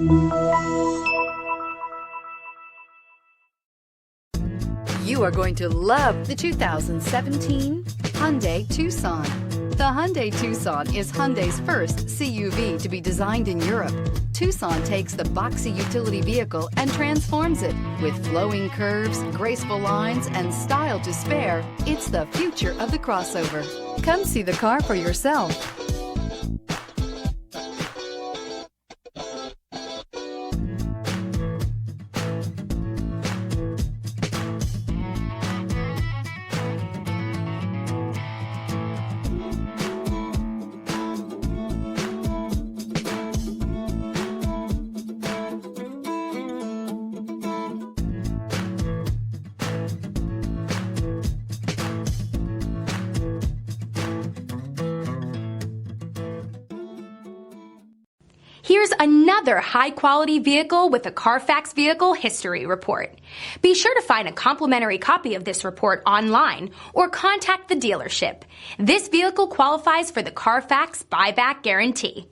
You are going to love the 2017 Hyundai Tucson. The Hyundai Tucson is Hyundai's first CUV to be designed in Europe. Tucson takes the boxy utility vehicle and transforms it. With flowing curves, graceful lines, and style to spare, it's the future of the crossover. Come see the car for yourself. Here's another high-quality vehicle with a Carfax Vehicle History Report. Be sure to find a complimentary copy of this report online or contact the dealership. This vehicle qualifies for the Carfax Buyback Guarantee.